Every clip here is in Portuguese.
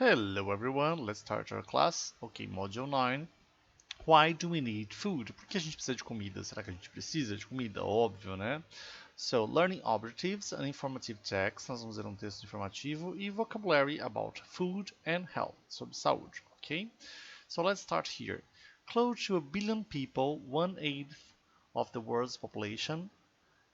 Hello everyone, let's start our class. Ok, Module 9. Why do we need food? Por que a gente precisa de comida? Será que a gente precisa de comida? Óbvio, né? So, learning objectives, an informative text. Nós vamos ver um texto informativo e vocabulary about food and health, sobre saúde, ok? So let's start here. Close to a billion people, 1/8 of the world's population,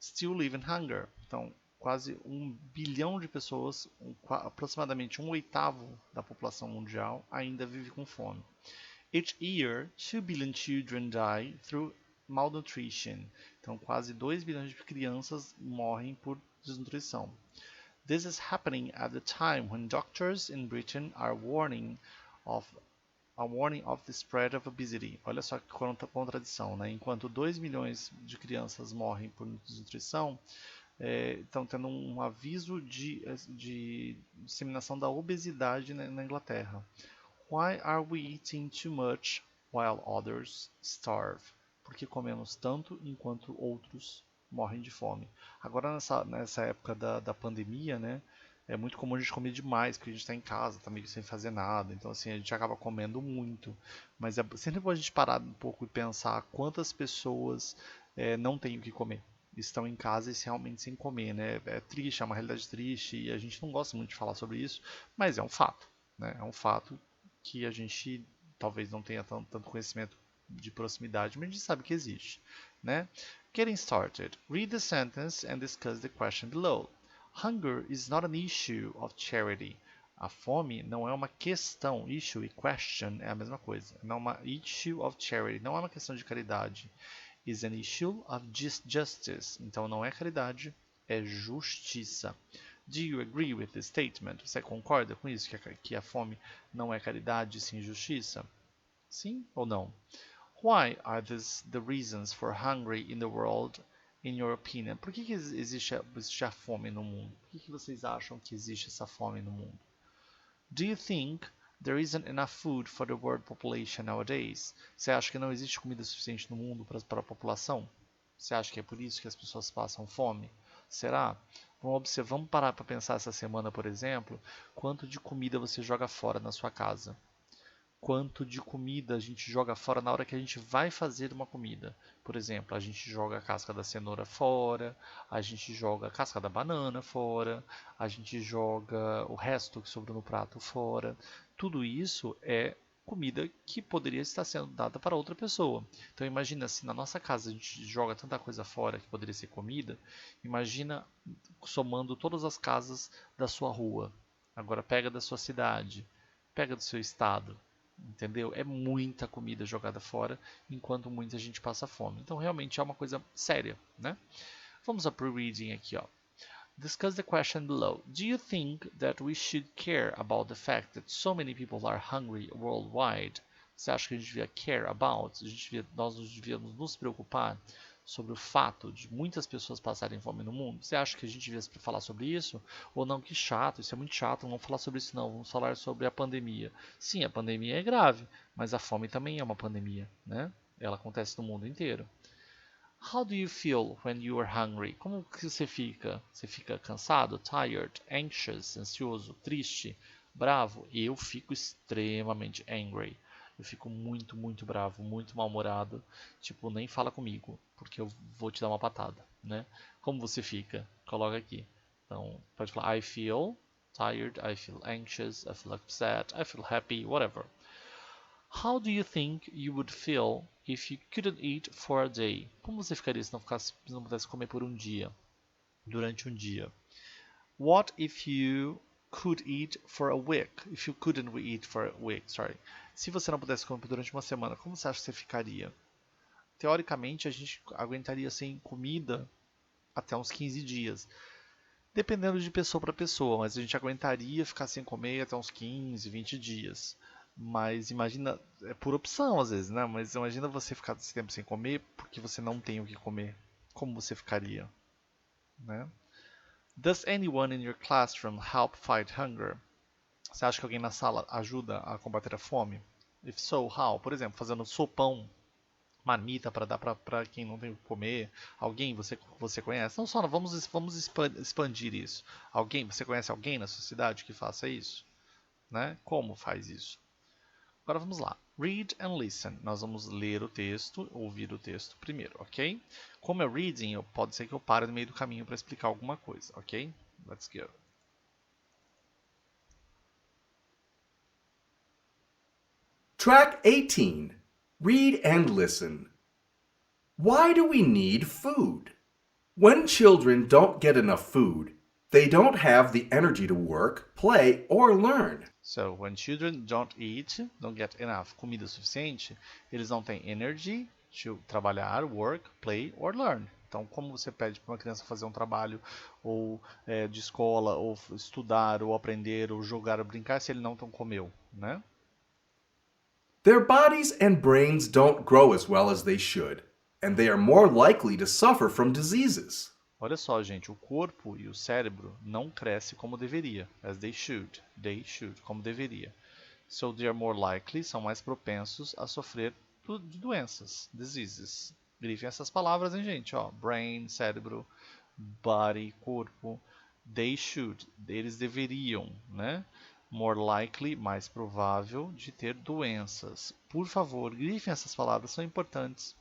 still live in hunger. Então, quase 1 bilhão de pessoas, aproximadamente 1/8 da população mundial, ainda vive com fome. Each year, 2 billion children die through malnutrition. Então, quase 2 bilhões de crianças morrem por desnutrição. This is happening at the time when doctors in Britain of are warning of the spread of obesity. Olha só que contradição, né? Enquanto 2 milhões de crianças morrem por desnutrição, estão tendo um aviso de disseminação da obesidade na Inglaterra. Why are we eating too much while others starve? Porque comemos tanto enquanto outros morrem de fome. Agora nessa época da pandemia, né? É muito comum a gente comer demais, porque a gente está em casa, tá meio sem fazer nada. Então, assim, a gente acaba comendo muito. Mas é sempre bom a gente parar um pouco e pensar quantas pessoas não têm o que comer. Estão em casa e realmente sem comer, né? É triste, é uma realidade triste e a gente não gosta muito de falar sobre isso, mas é um fato, né? É um fato que a gente talvez não tenha tanto conhecimento de proximidade, mas a gente sabe que existe, né? Getting started. Read the sentence and discuss the question below. Hunger is not an issue of charity. A fome não é uma questão. Issue e question é a mesma coisa. Não é uma issue of charity. Não é uma questão de caridade. Is an issue of justice. Então não é caridade, é justiça. Do you agree with this statement? Você concorda com isso, que a fome não é caridade, sim justiça? Sim ou não? Why are these the reasons for hunger in the world, in your opinion? Por que existe a fome no mundo? Por que vocês acham que existe essa fome no mundo? Do you think there isn't enough food for the world population nowadays? Você acha que não existe comida suficiente no mundo para a população? Você acha que é por isso que as pessoas passam fome? Será? Vamos parar para pensar essa semana, por exemplo, quanto de comida você joga fora na sua casa. Quanto de comida a gente joga fora na hora que a gente vai fazer uma comida. Por exemplo, a gente joga a casca da cenoura fora, a gente joga a casca da banana fora, a gente joga o resto que sobrou no prato fora. Tudo isso é comida que poderia estar sendo dada para outra pessoa. Então imagina se na nossa casa a gente joga tanta coisa fora que poderia ser comida, imagina somando todas as casas da sua rua. Agora pega da sua cidade, pega do seu estado, entendeu? É muita comida jogada fora, enquanto muita gente passa fome. Então realmente é uma coisa séria, né? Vamos ao pre-reading aqui, ó. Discuss the question below. Do you think that we should care about the fact that so many people are hungry worldwide? Você acha que a gente devia care about? Nós devíamos nos preocupar sobre o fato de muitas pessoas passarem fome no mundo? Você acha que a gente devia falar sobre isso? Ou não? Que chato, isso é muito chato, não vamos falar sobre isso não, vamos falar sobre a pandemia. Sim, a pandemia é grave, mas a fome também é uma pandemia, né? Ela acontece no mundo inteiro. How do you feel when you are hungry? Como que você fica? Você fica cansado, tired, anxious, ansioso, triste, bravo? Eu fico extremamente angry. Eu fico muito, muito bravo, muito mal-humorado. Tipo, nem fala comigo, porque eu vou te dar uma patada, né? Como você fica? Coloca aqui. Então, pode falar I feel tired, I feel anxious, I feel upset, I feel happy, whatever. How do you think you would feel if you couldn't eat for a day? Como você ficaria se não pudesse comer por um dia, durante um dia? What if you could eat for a week? If you couldn't eat for a week, sorry. Se você não pudesse comer durante uma semana, como você acha que você ficaria? Teoricamente, a gente aguentaria sem comida até uns 15 dias. Dependendo de pessoa para pessoa, mas a gente aguentaria ficar sem comer até uns 15, 20 dias. Mas imagina, é por opção às vezes, né? Mas imagina você ficar esse tempo sem comer porque você não tem o que comer. Como você ficaria, né? Does anyone in your classroom help fight hunger? Você acha que alguém na sala ajuda a combater a fome? If so, how? Por exemplo, fazendo sopão, marmita para dar para quem não tem o que comer. Alguém você conhece? Não só, vamos expandir isso. Você conhece alguém na sociedade que faça isso? né? Como faz isso? Agora vamos lá. Read and listen. Nós vamos ler o texto, ouvir o texto primeiro, ok? Como é reading, pode ser que eu pare no meio do caminho para explicar alguma coisa, ok? Let's go. Track 18. Read and listen. Why do we need food? When children don't get enough food, they don't have the energy to work, play, or learn. So, when children don't eat, don't get enough comida suficiente, eles não têm energy to trabalhar, work, play or learn. Então, como você pede para uma criança fazer um trabalho ou de escola, ou estudar, ou aprender, ou jogar, ou brincar, se ele não comeu, né? Their bodies and brains don't grow as well as they should, and they are more likely to suffer from diseases. Olha só, gente, o corpo e o cérebro não crescem como deveria, they should, como deveria. So they are more likely, são mais propensos a sofrer de doenças, diseases. Grifem essas palavras, hein, gente, ó, brain, cérebro, body, corpo. They should, eles deveriam, né? More likely, mais provável de ter doenças. Por favor, grifem essas palavras, são importantes.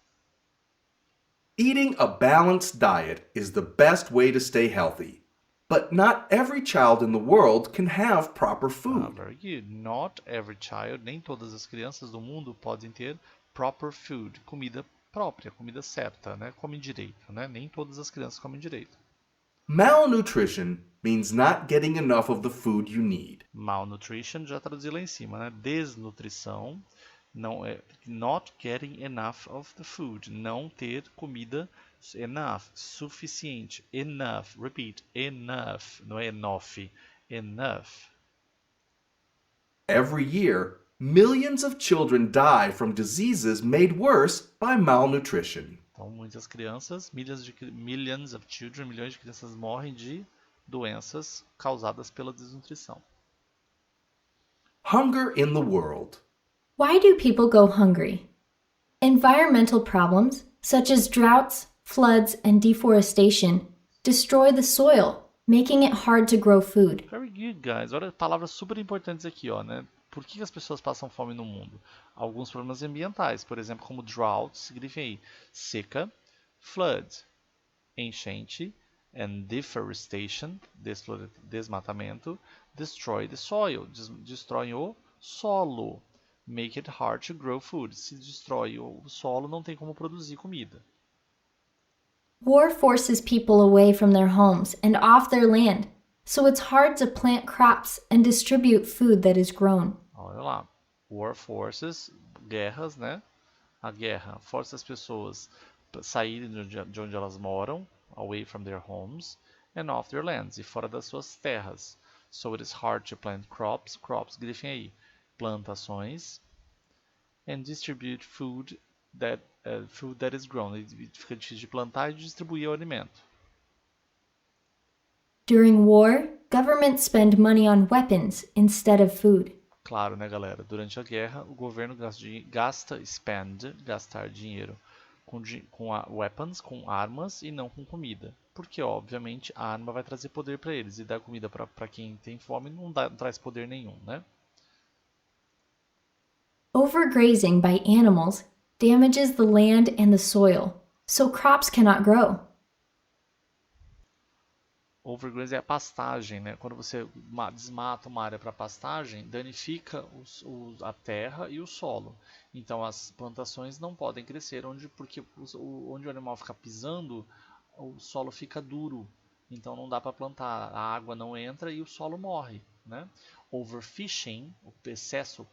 Eating a balanced diet is the best way to stay healthy, but not every child in the world can have proper food. Very good. Not every child, nem todas as crianças do mundo podem ter proper food, comida própria, comida certa, né? Comem direito, né? Nem todas as crianças comem direito. Malnutrition means not getting enough of the food you need. Malnutrition, já traduzi lá em cima, né? Desnutrição, não é not getting enough of the food, não ter comida enough, suficiente, enough, repeat, enough, não é enough, enough. Every year, millions of children die from diseases made worse by malnutrition. Então, muitas crianças, millions of children, milhões de crianças morrem de doenças causadas pela desnutrição. Hunger in the world. Why do people go hungry? Environmental problems, such as droughts, floods, and deforestation, destroy the soil, making it hard to grow food. Very good, guys. Olha, palavras super importantes aqui, ó, né? Por que as pessoas passam fome no mundo? Alguns problemas ambientais, por exemplo, como drought, significa aí seca, flood, enchente, and deforestation, desmatamento, destroy the soil, destroem o solo, make it hard to grow food. Se destrói o solo, não tem como produzir comida. War forces people away from their homes and off their land, so it's hard to plant crops and distribute food that is grown. Olha lá, war forces, guerras, né? A guerra força as pessoas a saírem de onde elas moram, away from their homes, and off their lands, e fora das suas terras. So it is hard to plant crops, grifem aí, plantações, and distribute food that is grown. Fica difícil de plantar e distribuir o alimento. During war, governments spend money on weapons instead of food. Claro, né, galera? Durante a guerra, o governo gasta gastar dinheiro com weapons, com armas e não com comida. Porque, obviamente, a arma vai trazer poder para eles e dar comida para quem tem fome não traz poder nenhum, né? Overgrazing by animals damages the land and the soil, so crops cannot grow. Overgrazing é a pastagem, né? Quando você desmata uma área para pastagem, danifica a terra e o solo. Então as plantações não podem crescer porque onde o animal fica pisando, o solo fica duro. Então não dá para plantar, a água não entra e o solo morre, né? Overfishing, o excesso,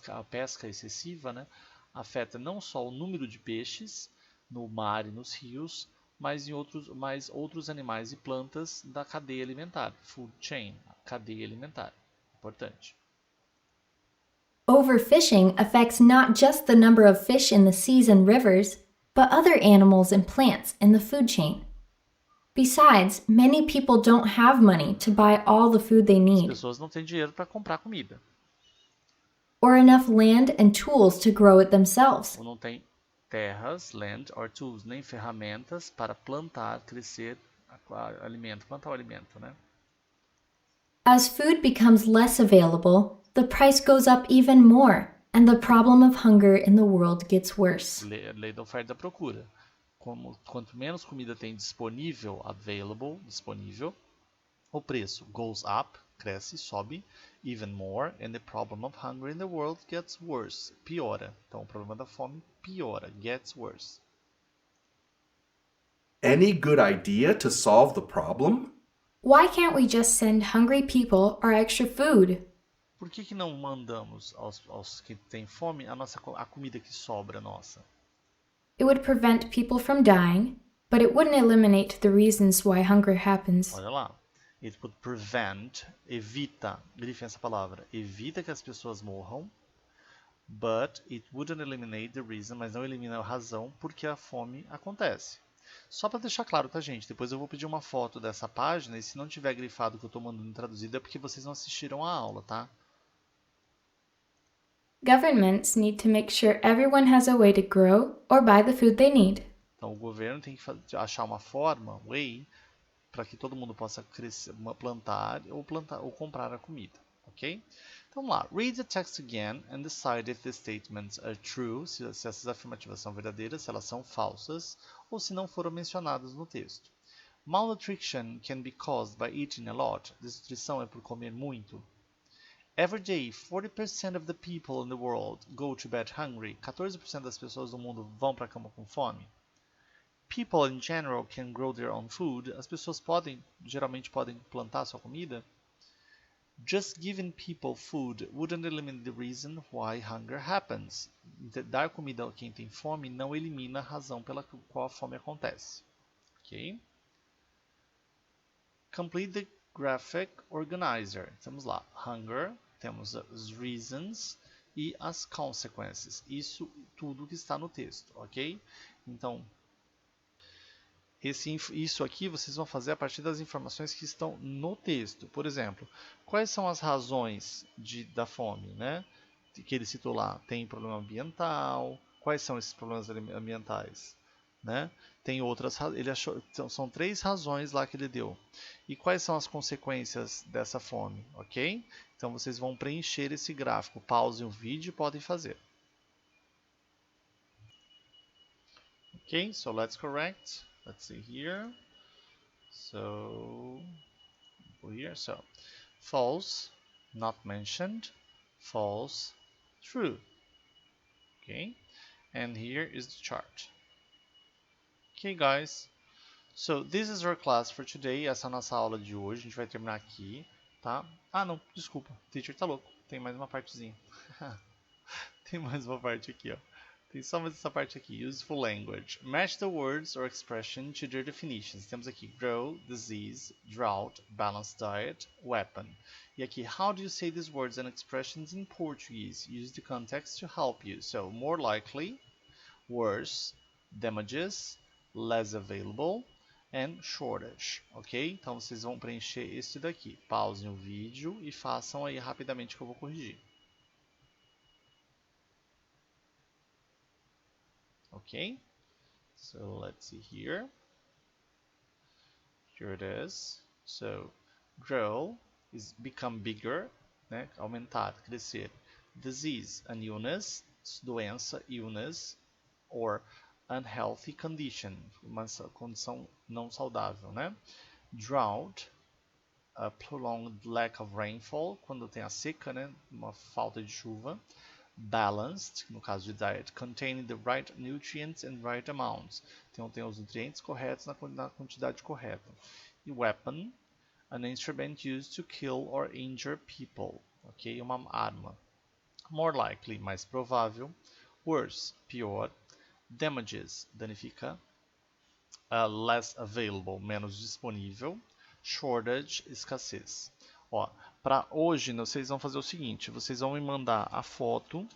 a pesca excessiva, né? Afeta não só o número de peixes no mar e nos rios, mas outros animais e plantas da cadeia alimentar, food chain, cadeia alimentar, importante. Overfishing affects not just the number of fish in the seas and rivers, but other animals and plants in the food chain. Besides, many people don't have money to buy all the food they As need, pessoas não têm dinheiro para comprar comida, or enough land and tools to grow it themselves. ou não têm terras, land or tools, nem ferramentas para plantar, crescer alimento, plantar o alimento, né? As food becomes less available, the price goes up even more, and the problem of hunger in the world gets worse. Lei da oferta e da procura. Quanto menos comida tem disponível, available, disponível, o preço goes up, cresce, sobe, even more, and the problem of hunger in the world gets worse, piora. Então, o problema da fome piora, gets worse. Any good idea to solve the problem? Why can't we just send hungry people our extra food? Por que não mandamos aos que têm fome a comida que sobra nossa? It would prevent people from dying, but it wouldn't eliminate the reasons why hunger happens. Olha lá. It would prevent, evita, grifem essa palavra, evita que as pessoas morram, but it wouldn't eliminate the reason, mas não elimina a razão porque a fome acontece. Só para deixar claro, tá, gente? Depois eu vou pedir uma foto dessa página e se não tiver grifado o que eu estou mandando traduzido é porque vocês não assistiram a aula, tá? Governments need to make sure everyone has a way to grow or buy the food they need. Então o governo tem que achar uma forma, way, para que todo mundo possa crescer, plantar ou comprar a comida, ok? Então vamos lá. Read the text again and decide if the statements are true, se essas afirmativas são verdadeiras, se elas são falsas, ou se não foram mencionadas no texto. Malnutrition can be caused by eating a lot. Desnutrição é por comer muito. Every day, 40% of the people in the world go to bed hungry. 14% das pessoas do mundo vão para a cama com fome. People in general can grow their own food. As pessoas geralmente podem plantar sua comida. Just giving people food wouldn't eliminate the reason why hunger happens. Dar comida a quem tem fome não elimina a razão pela qual a fome acontece. Ok? Complete the graphic organizer. Vamos lá. Hunger, temos as reasons e as consequences. Isso tudo que está no texto, ok? Então, isso aqui vocês vão fazer a partir das informações que estão no texto. Por exemplo, quais são as razões da fome, né? Que ele citou lá. Tem problema ambiental. Quais são esses problemas ambientais? Né? Tem outras, ele achou, são 3 razões lá que ele deu. E quais são as consequências dessa fome, ok? Então vocês vão preencher esse gráfico. Pausem o vídeo e podem fazer. Ok, so let's correct. Let's see here. So, here, so false, not mentioned, false, true. Okay, and here is the chart. Okay, guys. So, this is our class for today. Essa é a nossa aula de hoje. A gente vai terminar aqui, tá? Ah, não, desculpa. O teacher tá louco. Tem mais uma partezinha. Tem mais uma parte aqui, ó. Tem só mais essa parte aqui. Useful language. Match the words or expression to their definitions. Temos aqui grow, disease, drought, balanced diet, weapon. E aqui, how do you say these words and expressions in Portuguese? Use the context to help you. So, more likely, worse, damages, less available, and shortage, ok? Então vocês vão preencher este daqui. Pausem o vídeo e façam aí rapidamente que eu vou corrigir. Ok? So let's see here. Here it is. So grow is become bigger, né? Aumentar, crescer. Disease, an illness, doença, illness, or unhealthy condition, uma condição não saudável, né? Drought, a prolonged lack of rainfall, quando tem a seca, né? Uma falta de chuva. Balanced, no caso de diet, containing the right nutrients and right amounts. Então tem os nutrientes corretos na quantidade correta. E weapon, an instrument used to kill or injure people. Ok? Uma arma. More likely, mais provável. Worse, pior. Damages, danifica. Less available, menos disponível. Shortage, escassez. Ó, para hoje, vocês vão fazer o seguinte, vocês vão me mandar a foto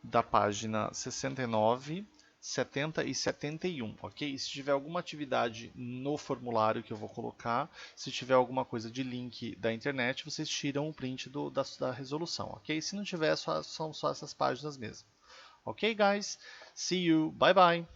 da página 69, 70 e 71, ok? Se tiver alguma atividade no formulário que eu vou colocar, se tiver alguma coisa de link da internet, vocês tiram o print da resolução, ok? Se não tiver, são só essas páginas mesmo. Ok, guys? See you. Bye, bye.